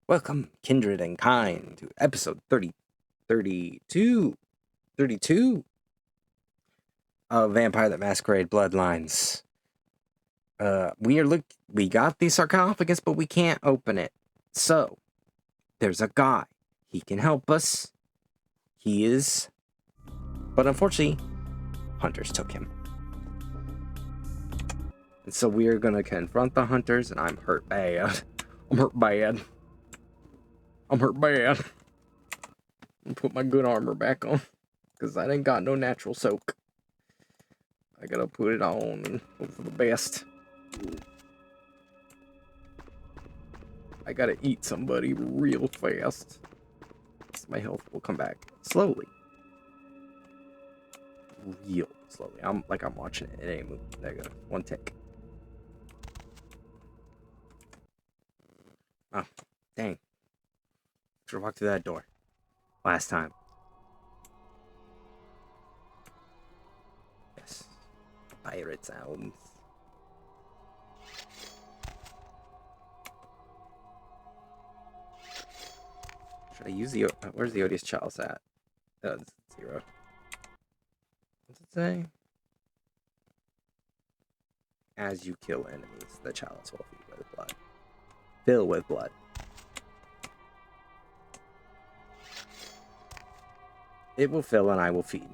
Welcome, kindred and kind, to episode 32 of Vampire the Masquerade Bloodlines. We got the sarcophagus, but we can't open it. So, there's a guy. He can help us. But unfortunately, hunters took him. And so we are gonna confront the hunters, and I'm hurt bad. I'm hurt bad. And put my good armor back on, because I ain't got no natural soak. I gotta put it on and hope for the best. I gotta eat somebody real fast, so my health will come back slowly. Real slowly. I'm watching it. It ain't moving. There you go. One tick. Oh, dang. Should've walked through that door last time. Yes. Pirate sounds. Should I use the... Where's the odious chalice at? Oh, it's 0. What's it say? As you kill enemies, the chalice will fill with blood. It will fill and I will feed.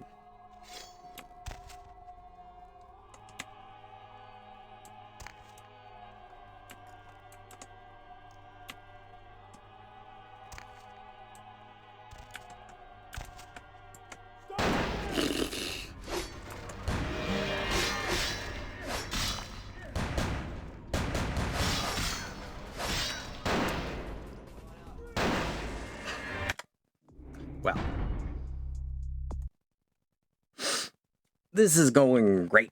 Well, this is going great.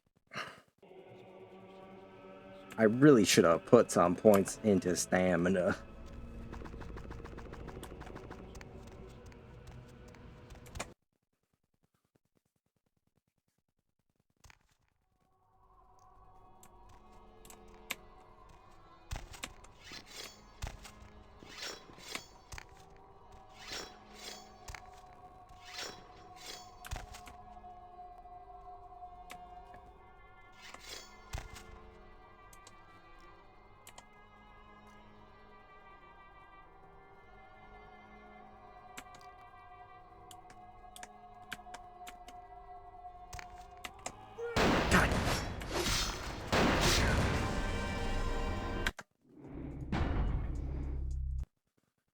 I really should have put some points into stamina.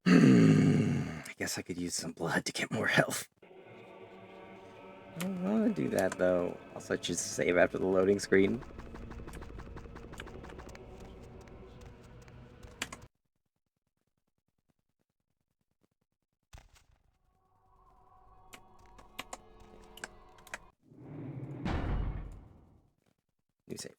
I guess I could use some blood to get more health. I don't want to do that, though. I'll let you save after the loading screen. New save.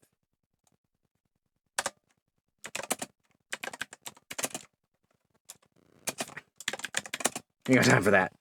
You got time for that.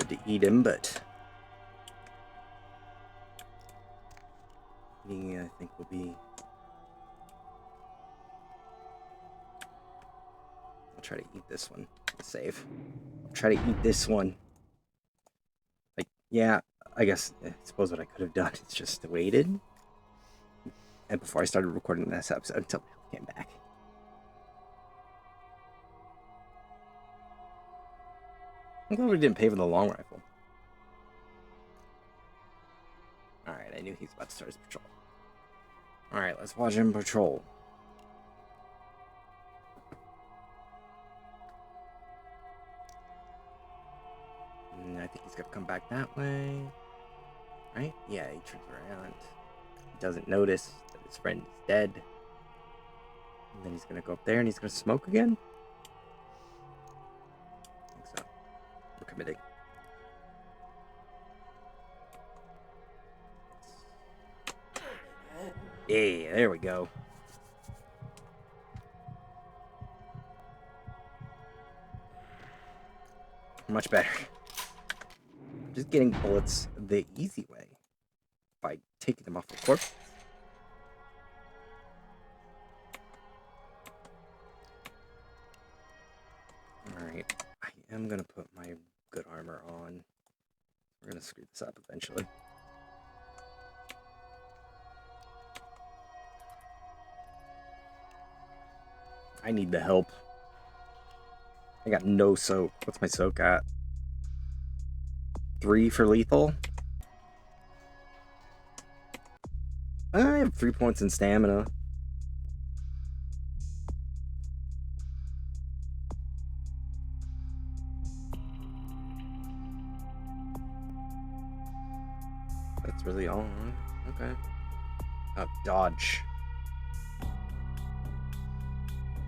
To eat him, but eating, I think, will be... I'll try to eat this one. Save. I'll try to eat this one. Like, yeah, I guess, I suppose what I could have done is just waited. And before I started recording this episode until I came back. I'm glad we didn't pay for the long rifle. Alright, I knew he was about to start his patrol. Alright, let's watch him patrol. gonna come back that way. Right? Yeah, he turns around. He doesn't notice that his friend is dead. And then he's gonna go up there and he's gonna smoke again? I think so. We're committing. Yeah, there we go. Much better. I'm just getting bullets the easy way by taking them off the corpse. Alright, I am gonna put my good armor on. We're gonna screw this up eventually. I need the help. I got no soak. What's my soak at? 3 for lethal? I have 3 points in stamina. That's really all. Okay. Oh, dodge.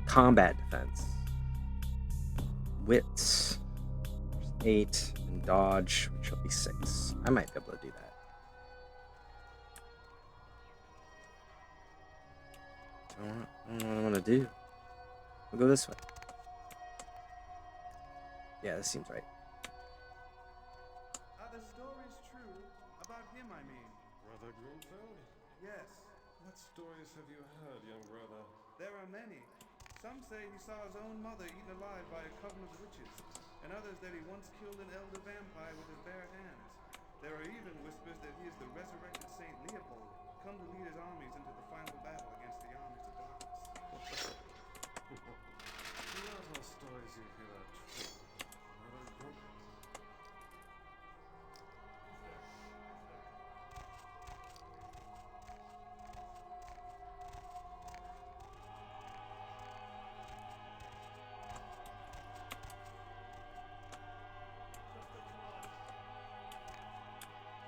Combat defense. Wits. 8. And dodge, which will be 6. I might be able to do that. I don't know what I want to do. We'll go this way. Yeah, this seems right. Are the stories true? About him, I mean. Brother Grunfeld? Yes, What stories have you heard, young brother? there are many. Some say he saw his own mother eaten alive by a coven of witches, and others that he once killed an elder vampire with his bare hands. There are even whispers that he is the resurrected Saint Leopold, come to lead his armies into the final battle against the armies of darkness. Not all stories you hear are true. Brother Grunfeld.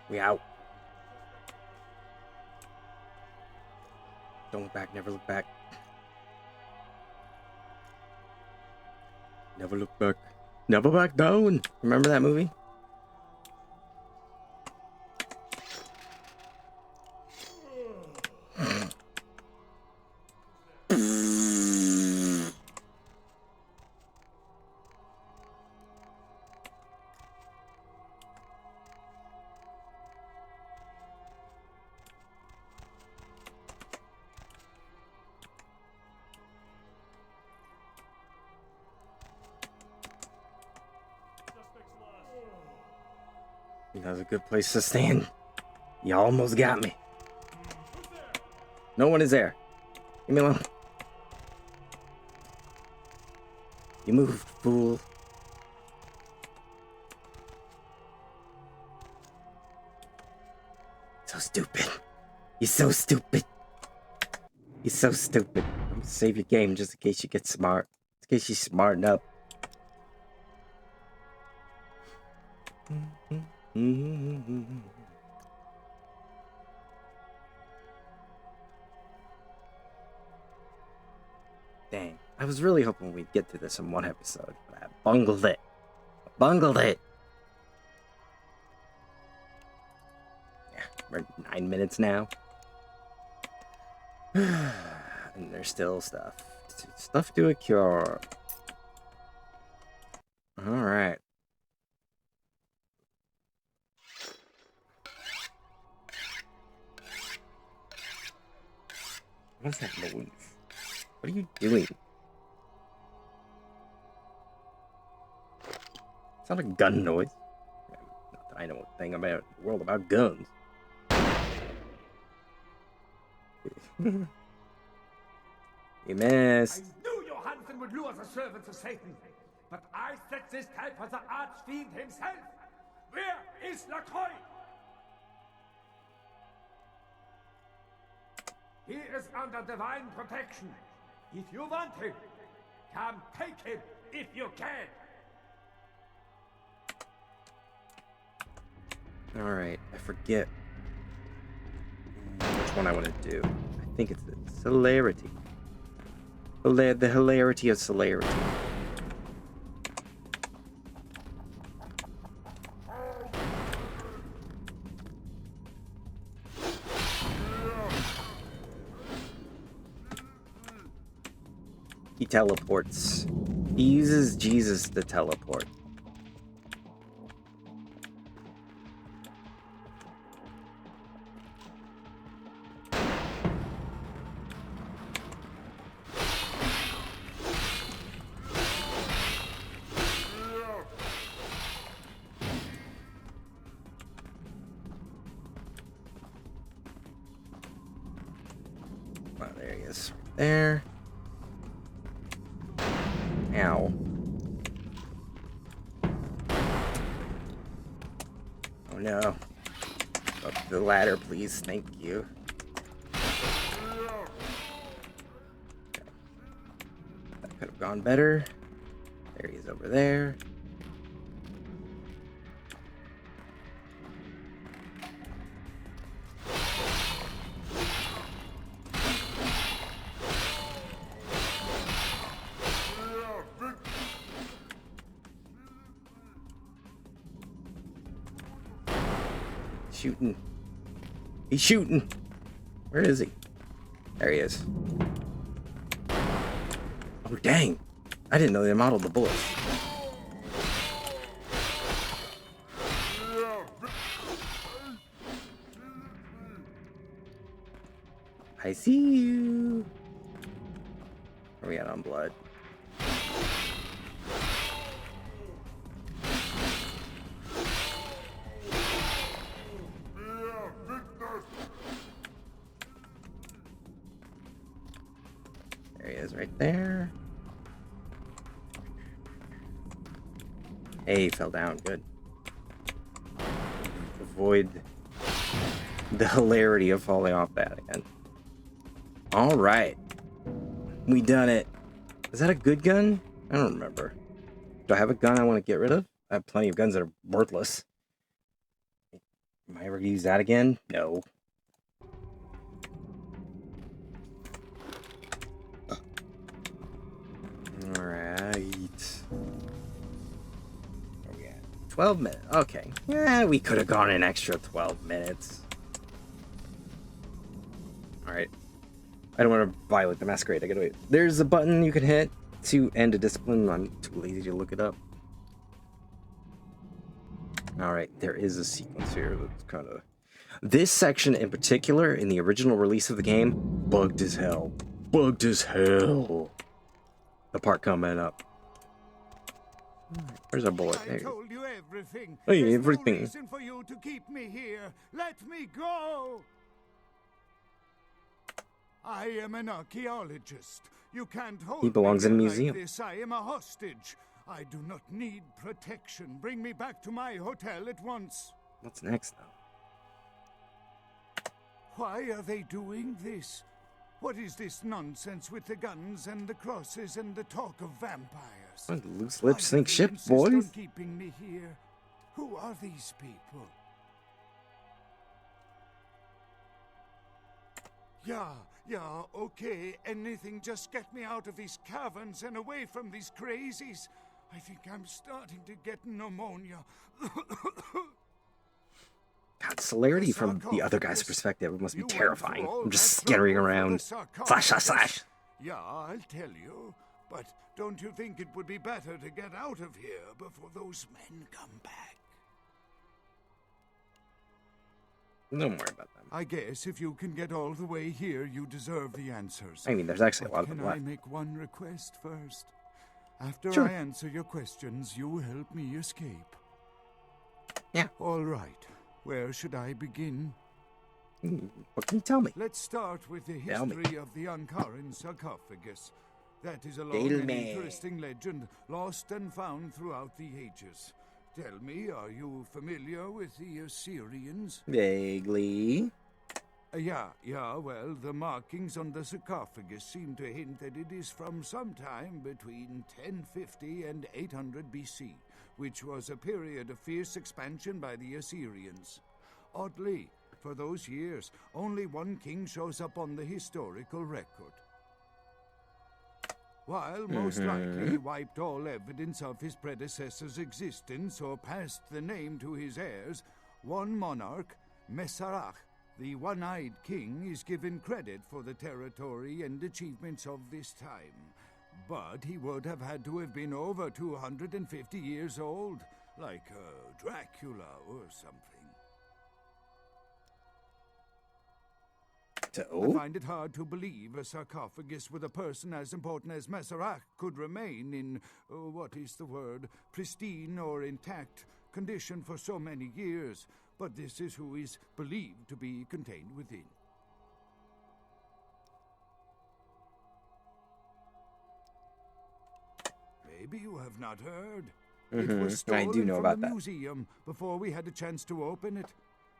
We out. Don't look back, never look back. Never look back. Never back down. Remember that movie? That was a good place to stand. You almost got me. No one is there. Leave me alone. You moved, fool. So stupid. You're so stupid. You're so stupid. I'm gonna save your game just in case you get smart. In case you smarten up. Dang, I was really hoping we'd get through this in one episode, but I bungled it. Bungled it! Yeah, we're at 9 minutes now. And there's still stuff. Stuff to a cure. Alright. What's that noise? What are you doing? It's not a gun noise. Not that I know a thing about the world about guns. You missed. I knew Johansen would lure the servants of Satan, but I set this type for the archfiend himself. Where is Lacroix? He is under divine protection. If you want him, come take him if you can. Alright, I forget which one I want to do. I think it's the celerity. The hilarity of celerity. He teleports. He uses Jesus to teleport. Oh, there he is. Right there. Ow. Oh no. Up the ladder, please. Thank you. Okay. That could have gone better. There he is over there. Shooting. He's shooting. Where is he? There he is. Oh, dang. I didn't know they modeled the bullets. I see you. Where are we at on blood? There he is right there. Hey, he fell down. Good. Avoid the hilarity of falling off that again. Alright. We done it. Is that a good gun? I don't remember. Do I have a gun I want to get rid of? I have plenty of guns that are worthless. Am I ever going to use that again? No. Alright. Where are we at? 12 minutes. Okay. Yeah, we could have gone an extra 12 minutes. Alright. I don't want to violate the Masquerade. I gotta wait. There's a button you can hit to end a discipline. I'm too lazy to look it up. Alright, there is a sequence here that's kind of... This section in particular, in the original release of the game, bugged as hell. Bugged as hell. The part coming up. Where's our bullet? There. I told you everything. Hey, There's everything. no reason for you to keep me here. Let me go. I am an archaeologist. You can't hold He belongs me in a here museum. Like this. I am a hostage. I do not need protection. Bring me back to my hotel at once. What's next, though? Why are they doing this? What is this nonsense with the guns and the crosses and the talk of vampires? What loose Why lips do sink they ship, insist boys? on keeping me here? Who are these people? Yeah, okay. Anything, just get me out of these caverns and away from these crazies. I think I'm starting to get pneumonia. God, celerity from the other guy's perspective must be terrifying. I'm just skittering around. Slash, slash, slash. Yeah, I'll tell you. But don't you think it would be better to get out of here before those men come back? Don't worry about them. I guess if you can get all the way here, you deserve the answers. I mean, there's actually a lot of Can them I left. make one request first? After Sure. I answer your questions, you help me escape. Yeah. All right. Where should I begin? What can you tell me? Let's start with the Tell me. history of the Ankaran sarcophagus. That is a long Tell and me. interesting legend, lost and found throughout the ages. Tell me, are you familiar with the Assyrians? Vaguely. Yeah, well, the markings on the sarcophagus seem to hint that it is from sometime between 1050 and 800 BC, which was a period of fierce expansion by the Assyrians. Oddly, for those years, only one king shows up on the historical record. While most likely he wiped all evidence of his predecessor's existence or passed the name to his heirs, one monarch, Masquerade, the one-eyed king, is given credit for the territory and achievements of this time. But he would have had to have been over 250 years old, like Dracula or something. I find it hard to believe a sarcophagus with a person as important as Masquerade could remain in, what is the word, pristine or intact condition for so many years, but this is who is believed to be contained within. Maybe you have not heard. It was I do stolen know from about the that. museum before we had a chance to open it.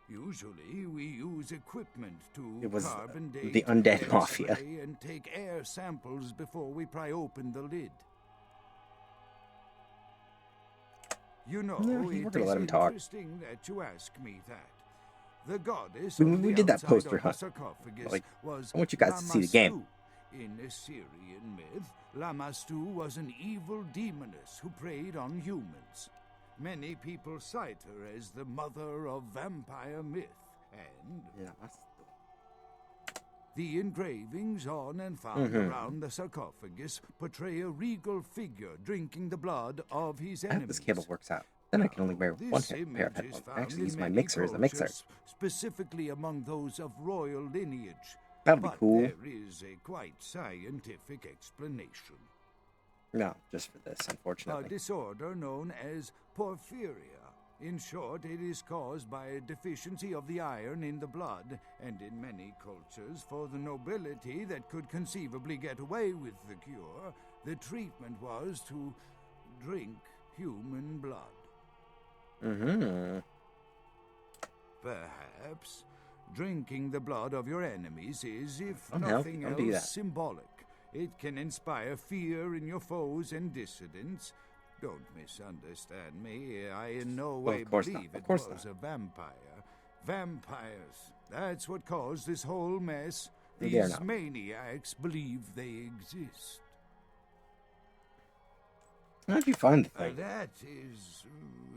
Usually, we use equipment to It was carbon date, the Undead air Mafia. spray, and take air samples before we pry open the lid. You know, Yeah, we're it gonna is let him talk. interesting that you ask me that. The goddess We of the did that outside poster, of the huh? sarcophagus Like, was I want you guys to see the game. Lamastu. In Assyrian myth, Lamastu was an evil demoness who preyed on humans. Many people cite her as the mother of vampire myth, and the engravings on and found around the sarcophagus portray a regal figure drinking the blood of his I enemies. hope this cable works out. Then I can only wear one This pair of image is headphones. found Actually, in use my many mixer as a mixer. cultures, specifically among those of royal lineage. That'd be But cool. there is a quite scientific explanation. No, just for this, A unfortunately. disorder known as porphyria. In short, it is caused by a deficiency of the iron in the blood, and in many cultures, for the nobility that could conceivably get away with the cure, the treatment was to drink human blood. Perhaps drinking the blood of your enemies is, if I'm down. nothing I'll do else, that. symbolic. It can inspire fear in your foes and dissidents. Don't misunderstand me. I in no way of course not. believe Of it course was not. a vampire. Vampires. That's what caused this whole mess. They're These not. maniacs believe they exist. How'd you find the thing? That is,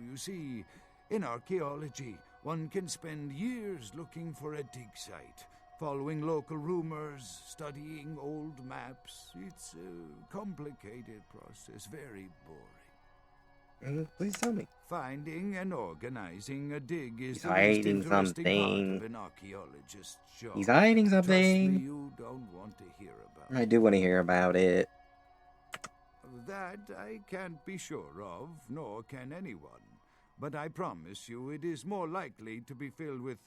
you see, in archaeology, one can spend years looking for a dig site, following local rumors, studying old maps. It's a complicated process, very boring. Please tell me. Finding and organizing a dig is He's the least hiding interesting part something. of an archaeologist's job. He's hiding Trust me, something. you don't want to hear about I do want to hear about it. That I can't be sure of, nor can anyone. But I promise you it is more likely to be filled with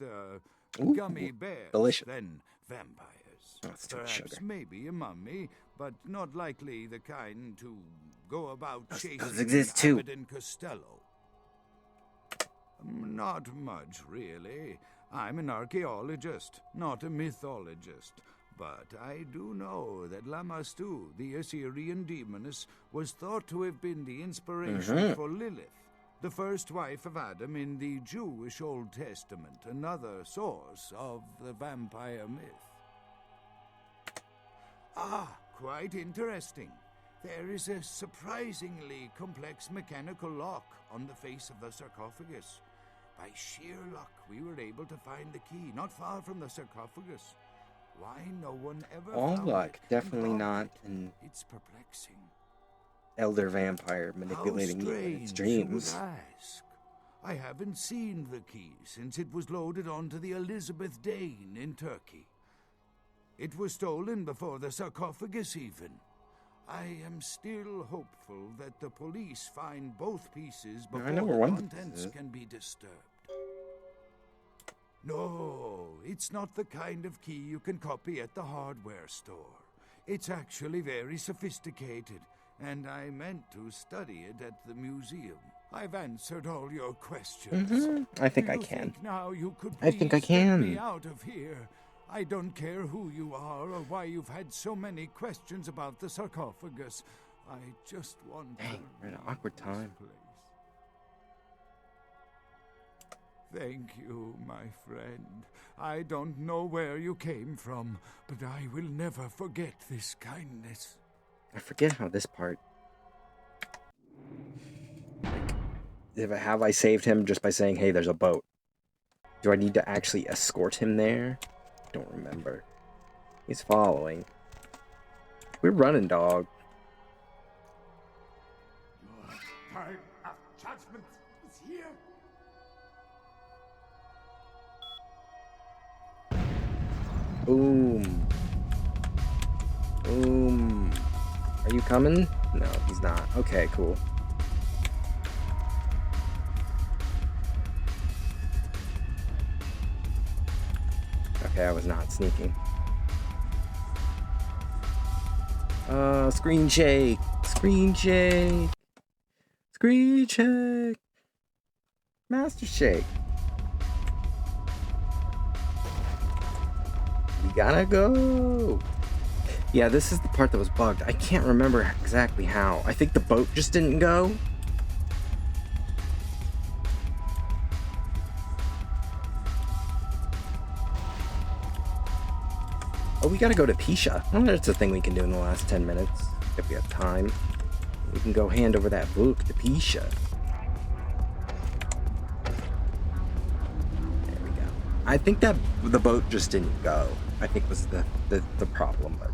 Ooh, gummy bears delicious. than vampires. That's too much Perhaps sugar. maybe a mummy, but not likely the kind to go about chasing those exist too. Abbott and Costello. Not much, really. I'm an archaeologist, not a mythologist. But I do know that Lamastu, the Assyrian demoness, was thought to have been the inspiration for Lilith, the first wife of Adam in the Jewish Old Testament, another source of the vampire myth. Ah, quite interesting. There is a surprisingly complex mechanical lock on the face of the sarcophagus. By sheer luck, we were able to find the key not far from the sarcophagus. Why no one ever All found luck, it and definitely locked not it? an It's perplexing. elder vampire manipulating me in its dreams. You would ask. I haven't seen the key since it was loaded onto the Elizabeth Dane in Turkey. It was stolen before the sarcophagus even. I am still hopeful that the police find both pieces before I know the where one of the contents pieces is. can be disturbed. No, it's not the kind of key you can copy at the hardware store. It's actually very sophisticated, and I meant to study it at the museum. I've answered all your questions. I think Do I you can. think now you could I think I please get me can. out of here? I don't care who you are or why you've had so many questions about the sarcophagus. I just want Dang, to we're in an leave awkward this time. place. Thank you, my friend. I don't know where you came from, but I will never forget this kindness. I forget how this part. Have I saved him just by saying, hey, there's a boat? Do I need to actually escort him there? Don't remember. He's following. We're running, dog. Your time of judgment is here. Boom. Boom. Are you coming? No, he's not. Okay, cool. Okay, I was not sneaking. Screen shake. Screen shake. Screen shake. Master shake. We gotta go. Yeah, this is the part that was bugged. I can't remember exactly how. I think the boat just didn't go. Oh, we gotta go to Pisha. I wonder if it's a thing we can do in the last 10 minutes. If we have time. We can go hand over that book to Pisha. There we go. I think that the boat just didn't go. I think was the problem. But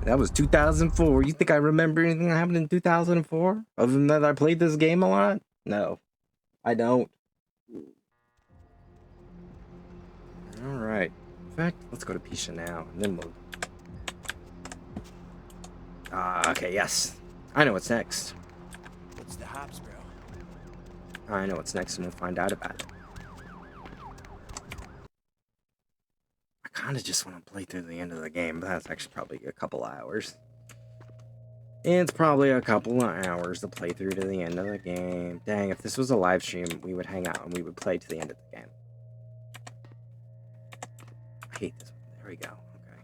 that was 2004. You think I remember anything that happened in 2004? Other than that I played this game a lot? No. I don't. Alright. In fact, let's go to Pisha now, and then we'll... okay, yes. I know what's next. What's the hops, bro? I know what's next, and we'll find out about it. I kind of just want to play through the end of the game, but that's actually probably a couple hours. It's probably a couple of hours to play through to the end of the game. Dang, if this was a live stream, we would hang out and we would play to the end of the game. I hate this one. There we go. Okay.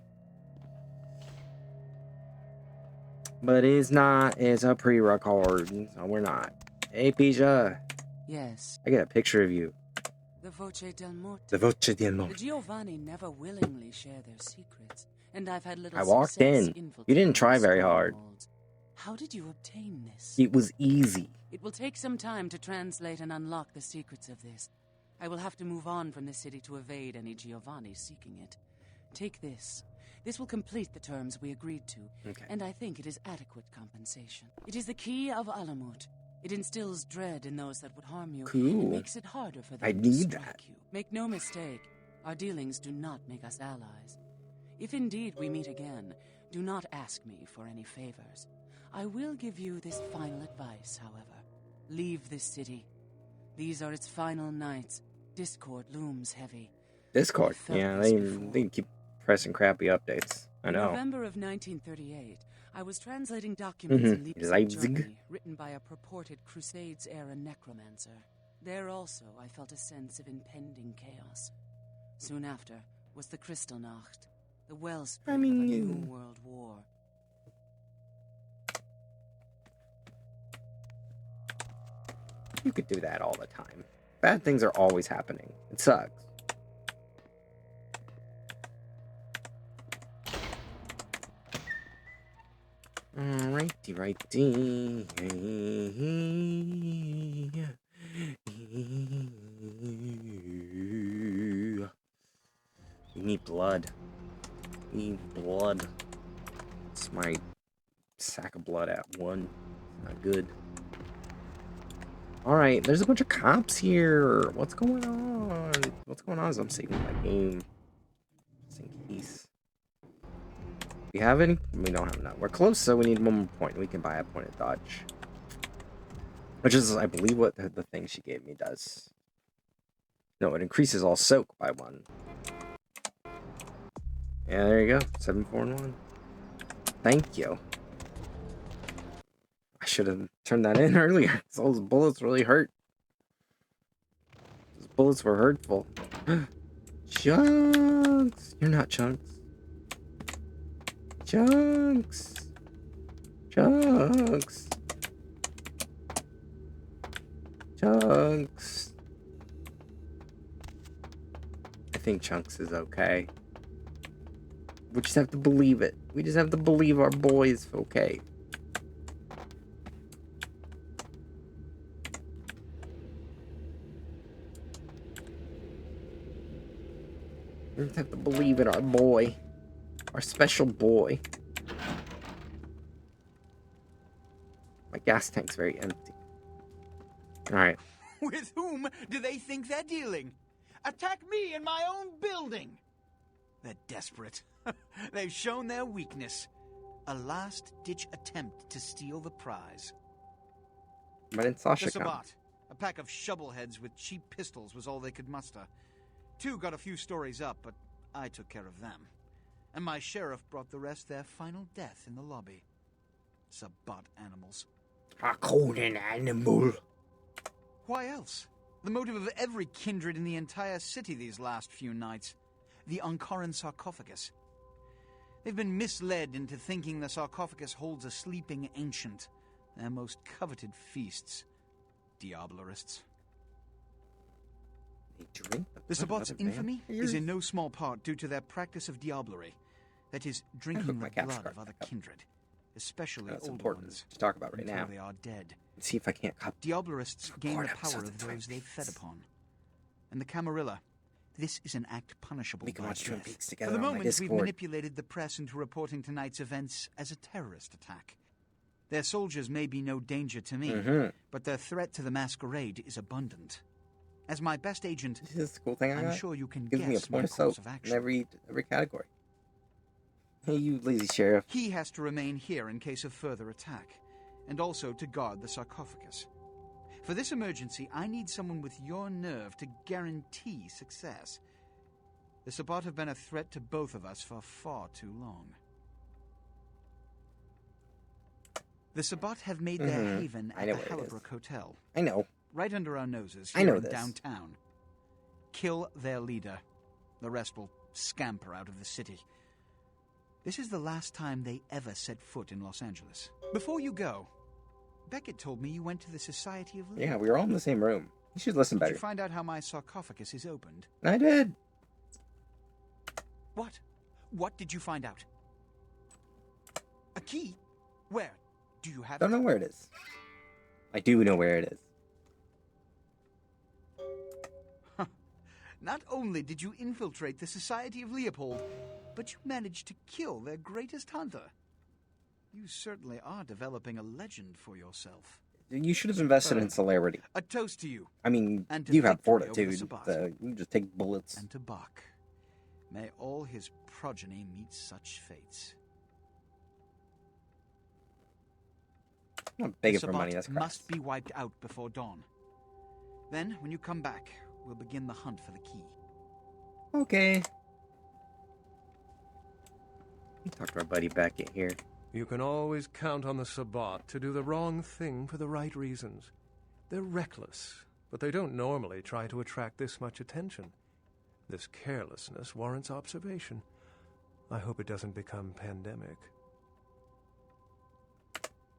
But it's not. It's a pre-record, so we're not. Hey, Pisha. Yes, I get a picture of you. the Voce del Morte. The Voce del The Morte. Giovanni never willingly share their secrets, and I've had little I walked success in. You didn't try very hard. strongholds. How did you obtain this? It was easy. It will take some time to translate and unlock the secrets of this. I will have to move on from the city to evade any Giovanni seeking it. Take this. This will complete the terms we agreed to, Okay. and I think it is adequate compensation. It is the key of Alamut. It instills dread in those that would harm you. Cool. It makes it harder for them I to need strike that. you. Make no mistake, our dealings do not make us allies. If indeed we meet again, do not ask me for any favors. I will give you this final advice, however. Leave this city. These are its final nights. Discord looms heavy. Discord. I felt Yeah, this they before. keep pressing crappy updates. I In know. November of 1938, I was translating documents in Leipzig, Leipzig. Germany, written by a purported Crusades-era necromancer. There also, I felt a sense of impending chaos. Soon after was the Kristallnacht, the wellspring of a new world war. You could do that all the time. Bad things are always happening. It sucks. Alrighty, righty. We need blood. We need blood. It's my sack of blood at one. Not good. Alright, there's a bunch of cops here. What's going on? What's going on as I'm saving my game? Just in case. We have any? We don't have enough. We're close, so we need one more point. We can buy a point of dodge. Which is, I believe, what the thing she gave me does. No, it increases all soak by 1. Yeah, there you go. 7, 4, and 1. Thank you. I should have turned that in earlier. Those bullets really hurt. Those bullets were hurtful. Chunks! You're not Chunks. Chunks! Chunks! Chunks! think Chunks is okay. We just have to believe it. We just have to believe our boy is okay. We just have to believe in our boy. Our special boy. My gas tank's very empty. Alright. With whom do they think they're dealing? Attack me in my own building! They're desperate. They've shown their weakness. A last-ditch attempt to steal the prize. Why didn't Sasha The come? Sabbat, a pack of shovelheads with cheap pistols was all they could muster. Two got a few stories up, but I took care of them. And my sheriff brought the rest their final death in the lobby. Sabbat animals. I called an animal. Why else? The motive of every kindred in the entire city these last few nights. The Ankaran sarcophagus. They've been misled into thinking the sarcophagus holds a sleeping ancient. Their most coveted feasts. Diablerists. They drink The Sabbat's blood of infamy vampires? is in no small part due to their practice of diablerie. That is, drinking hook my the caps blood of card other back up. kindred. Especially That's older important ones. to talk about right until now. they are dead. Let's see if I can't cut. Diablerists gain the Record power episodes of of Twin those they've fed Peaks. upon. And the Camarilla, this is an act punishable We can by watch Twin death. Peaks For together the on my moment, we've Discord. manipulated the press into reporting tonight's events as a terrorist attack. Their soldiers may be no danger to me, but their threat to the Masquerade is abundant. As my best agent, This is the cool thing I I'm got. sure you can Gives me a guess my point of course soap of in action. every category. Hey, you lazy sheriff. He has to remain here in case of further attack, and also to guard the sarcophagus. For this emergency, I need someone with your nerve to guarantee success. The Sabbat have been a threat to both of us for far too long. The Sabbat have made their haven I at know the where it is. Hallibrook Hotel, I know. right under our noses I here know in this. downtown. Kill their leader. The rest will scamper out of the city. This is the last time they ever set foot in Los Angeles. Before you go, Beckett told me you went to the Society of Living. Yeah, we were all in the same room. You should listen Did better. you find out how my sarcophagus is opened? I did. What? What did you find out? A key? Where? Do you have Don't it? know where it is. I do know where it is. Not only did you infiltrate the Society of Leopold, but you managed to kill their greatest hunter. You certainly are developing a legend for yourself. You should have invested in celerity. A toast to you, I mean, And to you have victory over the fortitude. Sabbat. So you just take bullets. and to Bach. May all his progeny meet such fates. I'm not begging The for money. Sabbat That's crass. must be wiped out before dawn. Then, when you come back, we'll begin the hunt for the key. Okay. Let me talk to our buddy Beckett here. You can always count on the Sabbat to do the wrong thing for the right reasons. They're reckless, but they don't normally try to attract this much attention. This carelessness warrants observation. I hope it doesn't become pandemic.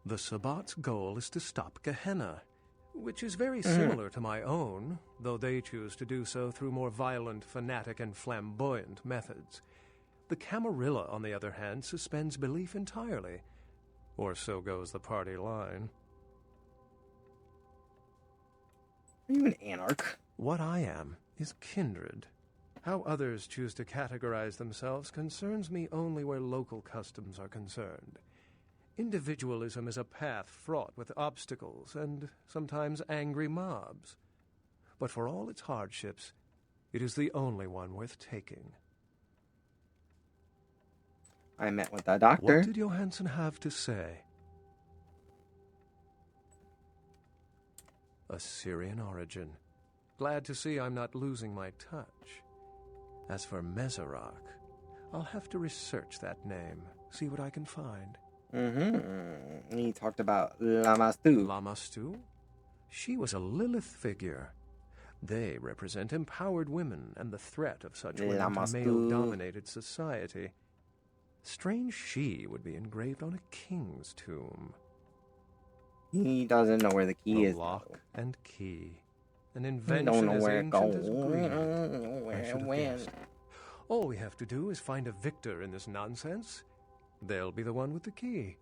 The Sabbat's goal is to stop Gehenna, which is very similar to my own, though they choose to do so through more violent, fanatic, and flamboyant methods. The Camarilla, on the other hand, suspends belief entirely. Or so goes the party line. Are you an anarch? What I am is kindred. How others choose to categorize themselves concerns me only where local customs are concerned. Individualism is a path fraught with obstacles and sometimes angry mobs. But for all its hardships, it is the only one worth taking. I met with that doctor. What did Johansson have to say? Assyrian origin. Glad to see I'm not losing my touch. As for Mesarach, I'll have to research that name, see what I can find. He talked about Lamastu. Lamastu? She was a Lilith figure. They represent empowered women and the threat of such women to Lamastu. male-dominated society. Strange she would be engraved on a king's tomb. He doesn't know where the key The is. lock though. and key. An I invention don't know as where it ancient goes. as I greed. don't know I where should it have went. guessed. All we have to do is find a victor in this nonsense. They'll be the one with the key.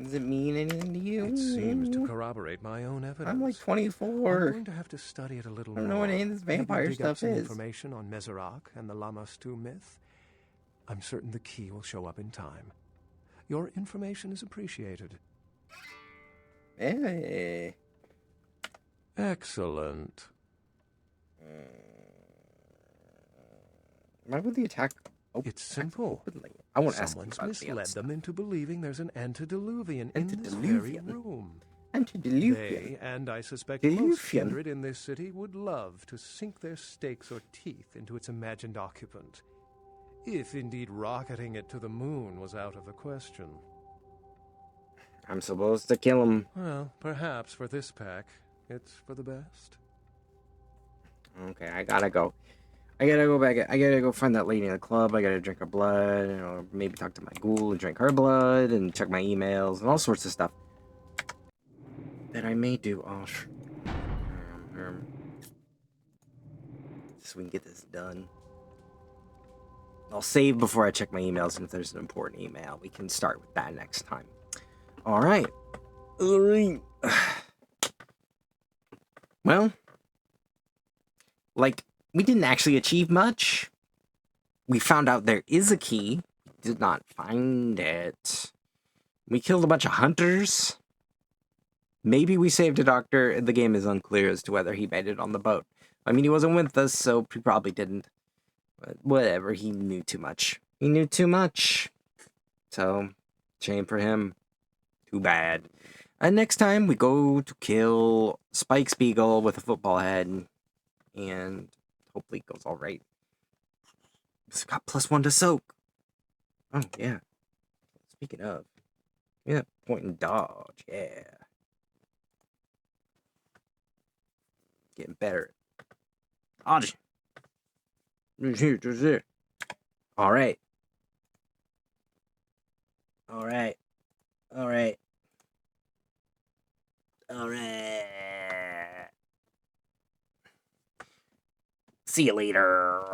Does it mean anything to you? It seems to corroborate my own evidence. I'm like I'm 24. going to have to study it a little I don't more. know what any of this vampire Maybe dig up stuff some is. information on Masquerade and the Lamastu myth. I'm certain the key will show up in time. Your information is appreciated. Hey. Excellent. Why would the attack It's simple. openly? I won't ask Someone's about the misled other them into believing there's an antediluvian in this very Antediluvian? room. Antediluvian. They, and I suspect Diluvian. most kindred in this city, would love to sink their stakes or teeth into its imagined occupant. If indeed rocketing it to the moon was out of the question. I'm supposed to kill him. Well, perhaps for this pack, it's for the best. Okay, I gotta go. I gotta go back. I gotta go find that lady in the club. I gotta drink her blood, or maybe talk to my ghoul and drink her blood, and check my emails and all sorts of stuff that I may do. Oh, so we can get this done. I'll save before I check my emails, and if there's an important email, we can start with that next time. All right. All right. Well, like, we didn't actually achieve much. We found out there is a key. We did not find it. We killed a bunch of hunters. Maybe we saved a doctor. The game is unclear as to whether he made it on the boat. I mean, he wasn't with us, so he probably didn't. But whatever, he knew too much. He knew too much. So, shame for him. Too bad. And next time, we go to kill Spike Spiegel with a football head. And hopefully it goes alright. It's got +1 to soak. Oh, yeah. Speaking of. Yeah, point and dodge. Yeah. Getting better. Dodge. Alright. Alright. Alright. Alright. See you later.